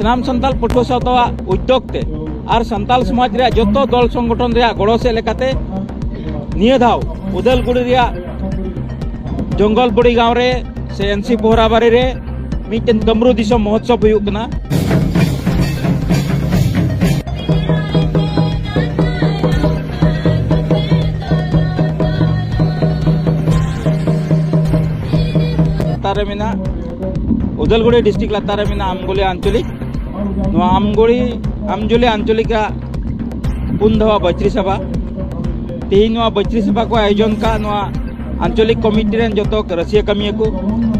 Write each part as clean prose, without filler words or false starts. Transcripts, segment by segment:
सनाम संताल पठुआ सावता उद्योग ते और संताल समाज रे जोतो दल संगठन रे गड़ो से लेकाते निये धाव उदलगुड़ी रे जंगल बड़ी गांव रे से एनसी पोहराबारी रे मिटन कमरू दिसम महोत्सव हुयुक कना। लातारे मिना उदलगुड़ी डिस्ट्रिक्ट लातारे मिना आमगुली आंचलिक आमजुली आंचलिक पुनधवा बचरी सभा तेही बचरी सभा को आयोजन का आंचलिक कमिटी रेन जो रसिया कमिया को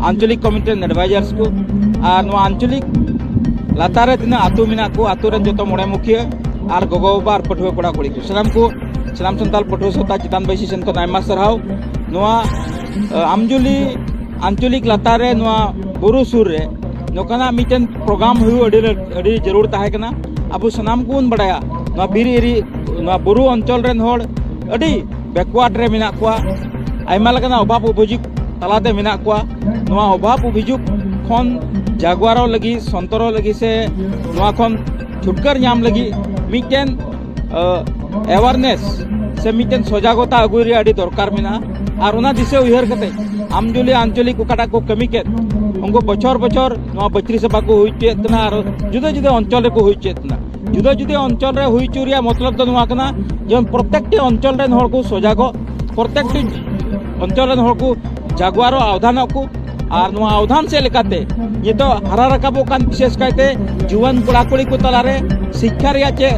आंचलिक कमिटी रेन एडवाइजर्स को और आंचलिक लातारे तीना आतु मिना को आतु रेन जो मोड़े मुखिया और गोगो बाबा और पठुआ कोड़ा कोड़ी को सनाम संताल पठुआ सत्ता चितान बैसी सेन को नायमा सरहाव आमजुली आंचलिक लातारे बुरु सुर रे नोकाना मिटन प्रोग्राम हुई अड़ी जरूर ताहे कना अब सनाम को बन बड़ाया बीर एरी बुरु अंचल रेन होड़ अड़ी बैकवार्ड रे मिना कुआ आयमा लगना अभाव अभिजुग तलाते मिना कुआ अभाव अभिजुग खन जागवारो लगी संतरो लगी से खन छुटकर नाम लगी मिटन अवेयरनेस से मिटन सजागता अगुई रे अड़ी दरकार मिना और उना दिसे उयहर कते आमजुली आंचलिक ओकाटा को कमी के उनको बचर बचर बचरी सभा को हुईचेतना और जुदा जुदा अंचल रे को हुईचेतना जुदा जुदा अंचल रे हुई चुरिया मतलब तो नुआ कना जे प्रत्येक अंचल रेन हर को सजागो प्रत्येक अंचल रेन हर को जागवार अवधान को और नुआ अवधान से लेकाते ये तो हरा रकाबो कान विशेष कायते जुवान कोड़ा कोड़ी को तलारे शिक्षा रिया चे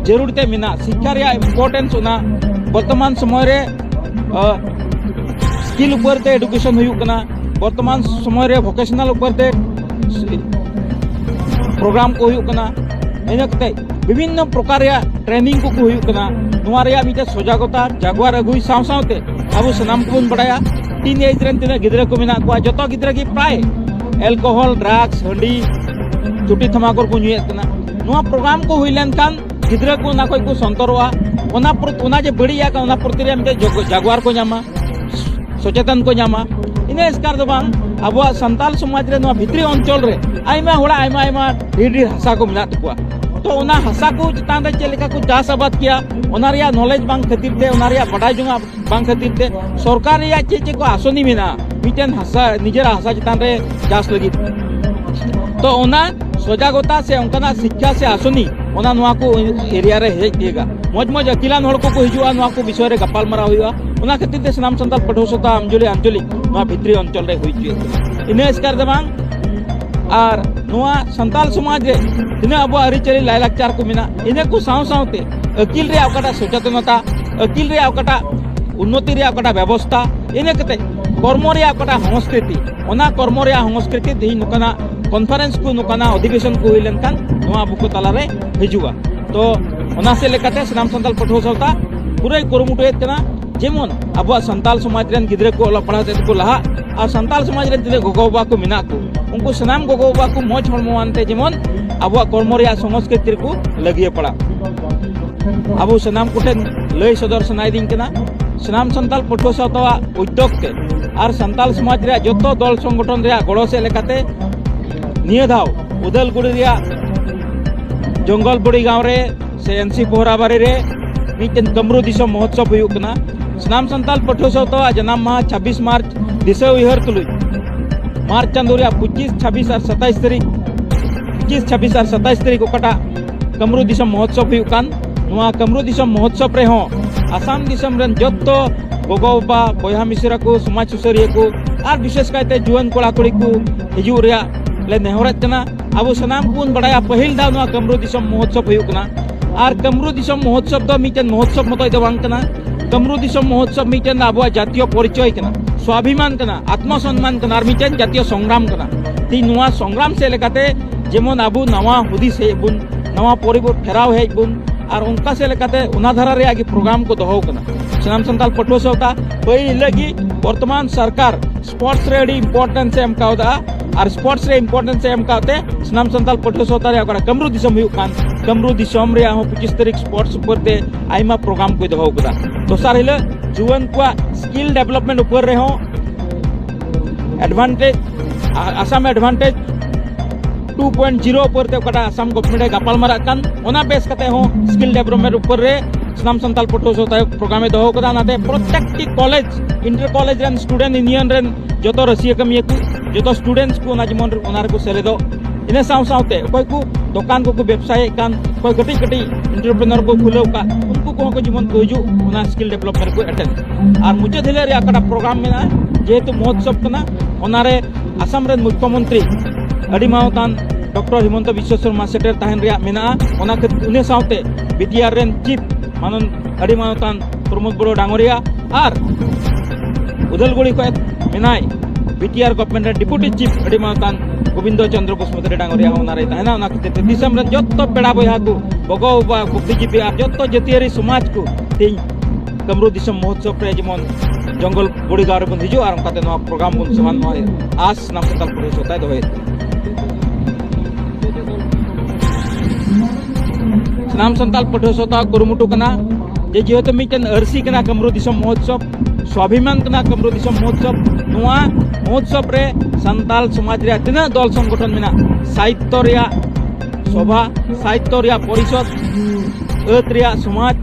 जरूरते मिना शिक्षा रिया इम्पोर्टेंस उना वर्तमान समय रे स्किल ऊपर ते एडुकेशन हुई कना वर्तमान समय रे वोकेशनल ऊपर ते प्रोग्राम को हुई कना इनकते विभिन्न प्रकार या ट्रेनिंग को हुई कना नुआ रे मिटे सजागता जागवार अगुई साव सावते अब सनाम को बन बड़ाया टीन एज रेन तिना गिदरा को मिना को जतो गिदरा की प्राय एल्कोहल ड्रग्स हंडी चुटी थमाकुर को नुए कना नुआ प्रोग्राम को हुई लेन कान गिदरा को ना कोई को संतरवा ओना जे बड़िया का ओना प्रति रे मिटे जागवार को न्यामा सचेतन को नामा इने इसकार दो बांग अब संताल समाज रे भित्री अंचल रे आयमा होड़ा आयमा ढेर हसा को मिला तकुआ तो उना हसा को चितान रे चलेका को चास आबाद किया उना रिया नॉलेज बांग खातिर ते उना रिया बडाय जुंगा बांग खातिर ते सरकार रिया चे को आसनी मिना मिटेन हसा निजेरा हसा चितान रे चास लगी तो उना सजागता से उनका शिक्षा से आसनी उना नुआ को एरिया रे हेज देगा मज अकिलान हड़ को हिजुआ नुआ को विषय रे गपाल मारा हुआ उना खातिर ते सनाम संताल पठुआ सत्ता आमजुली आंचलिक नुआ भित्री अंचल रे हुई चे इने इसकार दबांग और नुआ संताल समाज रे इने अब अरिचली लायलाकचार को मिना इने को साव सावते अकिल रे आवकाटा सचेतनता अकिल रे आवकाटा उन्नति रे आवकाटा व्यवस्था इने कते कर्म रे आवकाटा संस्कृति ओना कर्म रे संस्कृति दी नुकाना कॉन्फ्रेंस को नुकाना अधिवेशन को हुई लेनकान नुआ बुको तला रे हिजुआ तो ओना से लेकाते सनाम संताल पठुआ सत्ता पूरे कुरुमुटुएत कना जेमन अब संताल समाज रेन गिद्रे को ओला पढ़ाते को लहा और संताल समाज रेन तिने गोगो बाबा को मिना को उनको सनाम गोगो बाबा को मौज हरमोवानते जेमन अब कर्म रे संस्कृति को लगिए पड़ा अब सनाम कुठेन लय सदर सनाय दिन कना सनाम संताल पठुआ सत्ता उद्योग ते और संताल समाज रे जोतो दल संगठन रे गड़ो से लेकाते निये धाव उदलगुड़ी रे जंगल बड़ी गांव रे से एनसी पोहराबारी रे मिटन कमरू दिसम महोत्सव हुयुक कना सनाम संताल पठुआ सत्ता जनाम माह 26 मार्च दिसे उयहर तुलुई मार्च चांदो रे 25 26 और 27 तारीख 25 26 और 27 तारीख ओकाटा कमरू दिसम महोत्सव हुयुक कान नुआ कमरू दिसम महोत्सव रे हो आसाम दिसम रेन जत्तो गोगो बाबा बयहा मिसरा को समाज सुसरिया को और विशेष कायते जुआन कोड़ा कोड़ी को हिजु रे ले नेहरत कना अब सनाम को बड़ाया पहिल दाव नुआ कमरू दिसम महोत्सव हुयुक कना और कमरू दिसम महोत्सव तो मिटन महोत्सव मत दो बांग कना कमरू दिसम महोत्सव मिटन अब जातीय परिचय कना स्वाभिमान कना आत्मसम्मान कना और मिटन जातीय संग्राम कना ती नुआ संग्राम से लेकाते जेमन अबु नवा हुदिस हे बुन नवा परिवर्तन फेराव हे बुन और उनका से लेकाते उना धारा रे आगे प्रोग्राम को दोहो कना सनाम संताल पठुआ सत्ता पहिल लगी वर्तमान सरकार स्पोर्ट्स रे अडी इंपोर्टेंस एम काउदा और स्पोर्ट्स रे इंपोर्टेंस एम काते सनाम संताल पठुआ सत्ता रे अकड़ा कमरू दिसम हुयुक कान कमरू दिसम रे हो 25 तारीख स्पोर्ट्स ऊपर ते आइमा प्रोग्राम को दोहो कदा दोसार हिले जुवन को स्किल डेवलपमेंट ऊपर रे हो एडवांटेज आसाम एडवांटेज 2.0 पर ते कटा असम गवर्नमेंट गपाल मारा कान ओना बेस कते हो स्किल डेवलपमेंट ऊपर रे सनाम संताल पटो सोता प्रोग्राम दो कदा नाते प्रत्येक college inter college run student union run जतो रसिया कमिया को जतो स्टूडेंट्स को ना जमन ओनार को सेले दो इने साव सावते कोई को दुकान को व्यवसाय कान कोई कटी कटी एंटरप्रेन्योर को खुलो का उनको को जीवन को हिजू ओना स्किल डेवलपमेंट को अटेंड और मुझे दिले रे अकड़ा प्रोग्राम में जेहेतु महोत्सव कना ओनारे असम रन मुख्यमंत्री अड़ी मावतान डॉक्टर हिमंत विश्व शर्मा सेटर तहन रिया मेना ओना उन्हें सावते बीटीआर रन चीफ मानन अड़ी मावतान प्रमोद बड़ो डांगरिया और उदलगुड़ी को मेनाय बीटीआर गवर्नमेंट डिप्यूटी चीफ अड़ी मावतान गोविंद चंद्र बसुमतारी डांगरिया ओनारे तहना ओना खते दिसम रन जत्तो पेड़ा बया को बगो बा बुद्धिजीवी आ जत्तो जतियारी समाज को तेई कमरू दिसम महोत्सव रे जेमन जंगल बुड़ीगार बन हिजो और उनका ते प्रोग्राम बन समान आस नाम संताल पुलिस होता है दोहे नाम संताल पठोसोता कुरुमुटु कना जे जेहेतु मिटन अरसी कना कमरू दिसम महोत्सव स्वाभिमान कना कमरू दिसम महोत्सव नुआ महोत्सव रे संताल समाज रे तना दल संगठन मेना साहित्य रिया सभा साहित्य रिया परिषद अत रिया समाज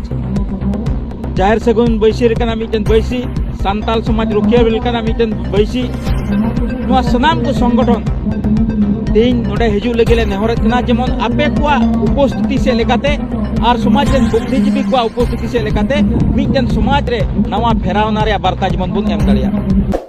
जाहिर सगुन बैसी कना मिटन बैसी संताल समाज रुखिया बिलकना मिटन बैसी नुआ सनाम को संगठन तीन नोडे हिजू लगे नेहरत कना जेमन आपे को उपस्थिति से लेकाते और समाज रन बुद्धिजीवी को उपस्थिति से लेकाते मिटन समाज रे नवा फेरावना रे वार्ता जेमन बुन एम दाड़िया।